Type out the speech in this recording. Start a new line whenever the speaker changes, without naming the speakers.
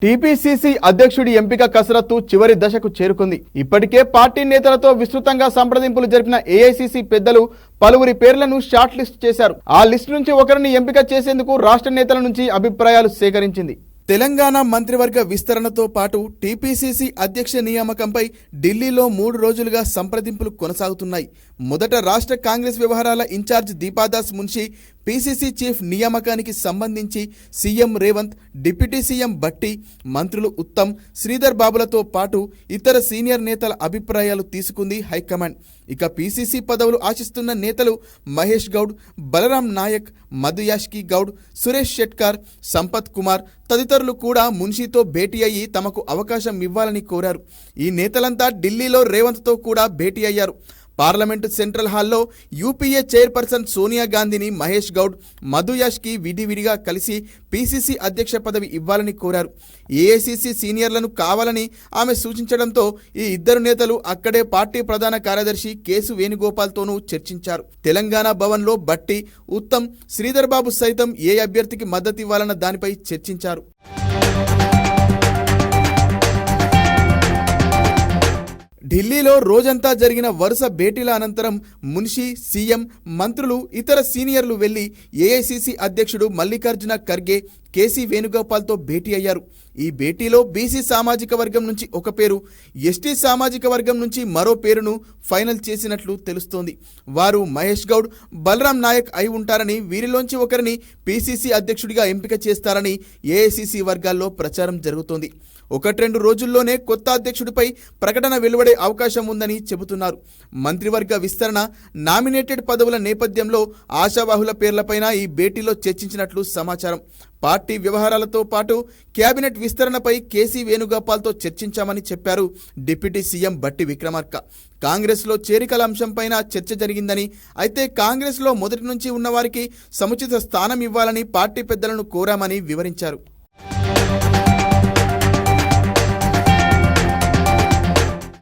TPCC అధ్యక్షుడి ఎంపిక కసరత్తు చివరి దశకు చేరుకుంది. ఇప్పటికే పార్టీ నేతలతో విస్తృతంగా సంప్రదింపులు జరిపిన ఏఐసీసీ పెద్దలు పలువురి పేర్లను షార్ట్ లిస్ట్ చేశారు. ఆ లిస్ట్ నుంచి ఒకరిని ఎంపిక చేసేందుకు రాష్ట్ర నేతల నుంచి అభిప్రాయాలు సేకరించింది. తెలంగాణ మంత్రివర్గ విస్తరణతో పాటు టీపీసీసీ అధ్యక్ష నియామకంపై ఢిల్లీలో 3 రోజులుగా సంప్రదింపులు కొనసాగుతున్నాయి. మొదట రాష్ట్ర కాంగ్రెస్ వ్యవహారాల in charge Deepa Dasmunshi PCC chief నియామకానికి సంబంధించి CM Revanth, deputy CM Bhatti, మంత్రులు ఉత్తమ్, శ్రీధర్ బాబులతో పాటు ఇతర సీనియర్ నేతల అభిప్రాయాలు తీసుకుంది హైకమాండ్. ఇక పీసీసీ పదవులు ఆశిస్తున్న నేతలు మహేష్ గౌడ్, బలరాం నాయక్, మధు యాష్కి గౌడ్, సురేష్ షెట్కార్, సంపత్ కుమార్ తదితరులు కూడా మున్షితో భేటీ అయ్యి తమకు అవకాశం ఇవ్వాలని కోరారు. ఈ నేతలంతా ఢిల్లీలో రేవంత్తో కూడా భేటీ అయ్యారు. పార్లమెంటు సెంట్రల్ హాల్లో యూపీఏ చైర్పర్సన్ సోనియా గాంధీని మహేష్ గౌడ్, మధు యాష్కి విడివిడిగా కలిసి పీసీసీ అధ్యక్ష పదవి ఇవ్వాలని కోరారు. ఏఐసీసీ సీనియర్లను కావాలని ఆమె సూచించడంతో ఈ ఇద్దరు నేతలు అక్కడే పార్టీ ప్రధాన కార్యదర్శి కేసు వేణుగోపాల్తోనూ చర్చించారు. తెలంగాణ భవన్లో భట్టి, ఉత్తమ్, శ్రీధర్ బాబు సైతం ఏ అభ్యర్థికి మద్దతు ఇవ్వాలన్న దానిపై చర్చించారు. ఢిల్లీలో రోజంతా జరిగిన వరుస భేటీల అనంతరం మున్షి, సీఎం, మంత్రులు, ఇతర సీనియర్లు వెళ్లి ఏఐసీసీ అధ్యక్షుడు మల్లికార్జున ఖర్గే, కేసీ వేణుగోపాల్తో భేటీ అయ్యారు. ఈ భేటీలో బీసీ సామాజిక వర్గం నుంచి ఒక పేరు, ఎస్టీ సామాజిక వర్గం నుంచి మరో పేరును ఫైనల్ చేసినట్లు తెలుస్తోంది. వారు మహేష్ గౌడ్, బలరాం నాయక్ అయి ఉంటారని, వీరిలోంచి ఒకరిని పీసీసీ అధ్యక్షుడిగా ఎంపిక చేస్తారని ఏఐసీసీ వర్గాల్లో ప్రచారం జరుగుతోంది. 1-2 రోజుల్లోనే కొత్త అధ్యక్షుడిపై ప్రకటన వెలువడే అవకాశం ఉందని చెబుతున్నారు. మంత్రివర్గ విస్తరణ, నామినేటెడ్ పదవుల నేపథ్యంలో ఆశావాహుల పేర్లపైన ఈ భేటీలో చర్చించినట్లు సమాచారం. పార్టీ వ్యవహారాలతో పాటు కేబినెట్ విస్తరణపై కేసీ వేణుగోపాల్తో చర్చించామని చెప్పారు డిప్యూటీ సీఎం భట్టి విక్రమార్క. కాంగ్రెస్లో చేరికల అంశంపైన చర్చ జరిగిందని, అయితే కాంగ్రెస్లో మొదటి నుంచి ఉన్నవారికి సముచిత స్థానం ఇవ్వాలని పార్టీ పెద్దలను కోరామని వివరించారు.